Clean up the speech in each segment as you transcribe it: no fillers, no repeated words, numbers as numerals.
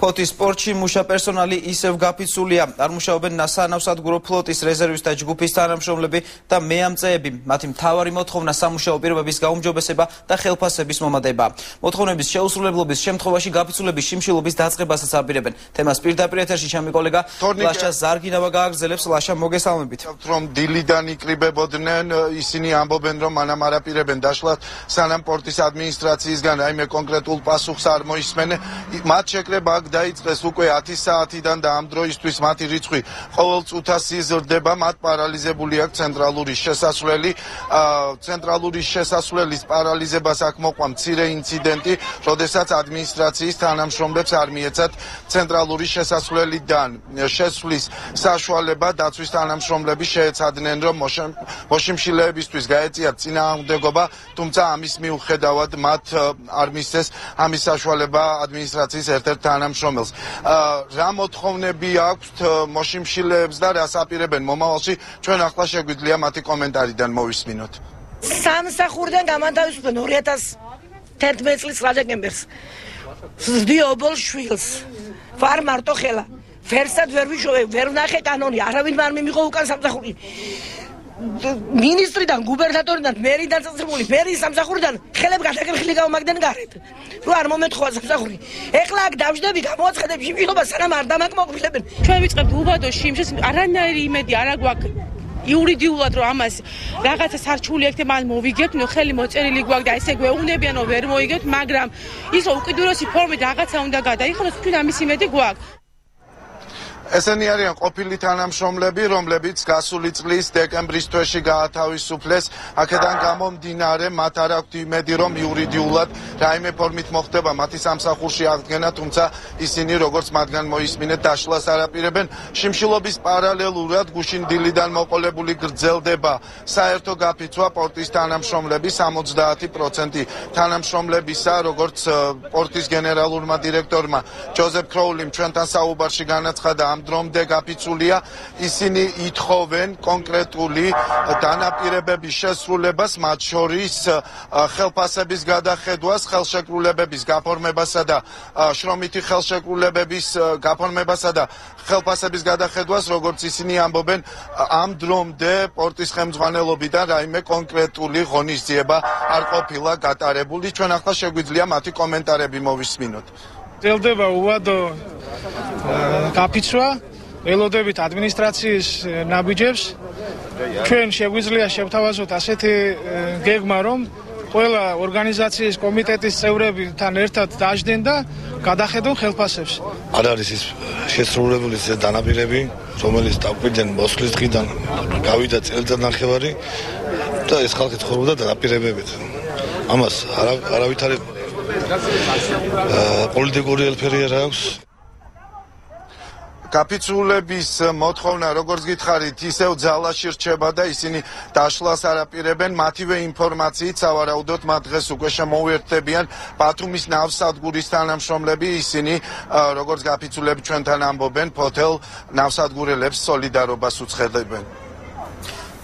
ფოთის სპორტში მუშა პერსონალი ისევ გაფიცულია. არ მუშაობენ სანავსადგურო ფლოტის რეზერვის და ჯგუფის თანამშრომლები და მეამწეები. მათი მთავარი მოთხოვნა სამუშაო პირობების გაუმჯობესება და ხელფასების მომატება. მოთხოვნების შეუსრულებლობის შემთხვევაში გაფიცულების შიმშილობის დაწყებასაც აპირებენ. თემას პირდაპირ ეთერში ჩემი კოლეგა ლაშა ზარგინავა გააგრძელებს. ლაშა, მოგესალმებით. რომ დილიდან იკრიბებოდნენ, ისინი ამბობენ, რომ მანამ არ აპირებენ დაშლათ, სანამ პორტის ადმინისტრაციისგან რაიმე კონკრეტულ პასუხს არ მოისმენენ. მათ შეკრება აქ დაიწყეს უკვე 10 საათიდან და ამ დროისთვის მათი რიცხვი ყოველ წუთას იზრდება. მათ პარალიზებული აქვს ცენტრალური შესასვლელი. ცენტრალური შესასვლელის პარალიზებას აქ მოყვა მცირე ინციდენტი, როდესაც ადმინისტრაციის თანამშრომლებს არ მიეცათ ცენტრალური შესასვლელიდან შესვლის საშუალება. დაცვის თანამშრომლები შეეცადნენ, რომ მოშიმშილეებისთვის გაეწიათ წინააღმდეგობა, თუმცა ამის მიუხედავად მათ არ მისცეს ამის საშუალება ადმინისტრაციის ერთ-ერთ თანამშრომელს. რა მოთხოვნები აქვთ მოშიმშილეებს და რას აპირებენ მომავალში, ჩვენ ახლა შეგვიძლია მათი კომენტარიდან მოვისმინოთ. სამსახურიდან გამანთავისუფლდნენ 2011 წლის დეკემბერს. ზდიობოლ შვილს ვარ მარტო ხელა. ვერსად ვერ ვიშოვე, ვერ ვნახე კანონი, არავინ არ მიმიღო უკან სამსახური. მინისტრიდან, გუბერნატორიდან, მერიდან წასებული, მერის სამსახურიდან ხელები გადაგრეხილი გავმაგდნენ გარეთ. რო არ მომეთხოვა სამსახური. ეხლა აქ დავждები, გამოაცხადებ შიმშილობა, სანამ არ დამაკმაყოფილებენ. ჩვენ ვიწყებთ უბადო შიმშილს, არანაირი იმედი არ აგვაქვს. იურიდიულად რომ ამას რაღაცა სარჩული ექნება ან მოვიგებთ, ხელი მოწერილი გვაქვს და ესე გვეუბნებიან რომ ვერ მოიგებთ, მაგრამ ის უკიდურესი ფორმით რაღაცა უნდა გადაიხადოს, ჩვენ ამის იმედი გვაქვს. ესენი არიან ყოფილი თანამშრომლები, რომლებიც გასული წლის დეკემბრის თვეში გაათავისუფლეს. აქედან გამომდინარე, მათ არ აქვთ იმედი, რომ იურიდიულად რაიმე ფორმით მოხდება მათი სამსახურში აღდგენა, თუმცა ისინი, როგორც მათგან მოისმინეთ, დაშლას არ აპირებენ. შიმშილობის პარალელურად გუშინ დილიდან მოყოლებული გრძელდება საერთო გაფიცვა. პორტის თანამშრომლები 70% თანამშრომლებისა, როგორც პორტის გენერალურმა დირექტორმა ჯოზეფ კროულიმ ჩვენთან საუბარში განაცხადა, ამ დრომდე გაფიცულია. ისინი ითხოვენ კონკრეტული დანაპირებების შესრულებას, მათ შორის ხელფასების გადახედვას, ხელშეკრულებების გაფორმებასა და შრომითი ხელშეკრულებების გაფორმებასა და ხელფასების გადახედვას, როგორც ისინი ამბობენ, ამ დრომდე პორტის ხელმძღვანელობიდან რაიმე კონკრეტული ღონისძიება არ ყოფილა გატარებული. ჩვენ ახლა შეგვიძლია მათი კომენტარები მოვისმინოთ. გრძელდება უვადო გაფიცვა, ველოდებით ადმინისტრაციის ნაბიჯებს. ჩვენ შეგვიძლია შევთავაზოთ ასეთი გეგმა, რომ ყველა ორგანიზაციის კომიტეტის წევრებთან ერთად დაждენ და გადახედონ ხელფასებს. არ არის ის შესრულებული დანაპირები, რომელიც დაგვიდნენ მოსვლის დღიდან, გავიდა წელიწადნახევარი და ეს ხალხი ცხოვრობდა დანაპირებებით. ამას არავითარი პოლიტიკური ელფერი არ აქვს. გაფიცულების მოთხოვნა, როგორც გითხარით, ისევ ძალაში რჩება და ისინი დაშლას არ აპირებენ. მათივე ინფორმაციით, სავარაუდოდ მათ დღეს უკვე შემოუერთდებიან ბათუმის ნავსადგურის თანამშრომლები. ისინი, როგორც გაფიცულები ჩვენთან ამბობენ, ფოთელ ნავსადგურელებს სოლიდარობას უცხადებენ.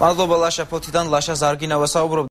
მადლობა ლაშა, ფოთიდან ლაშა ზარგინავა საუბრობდა.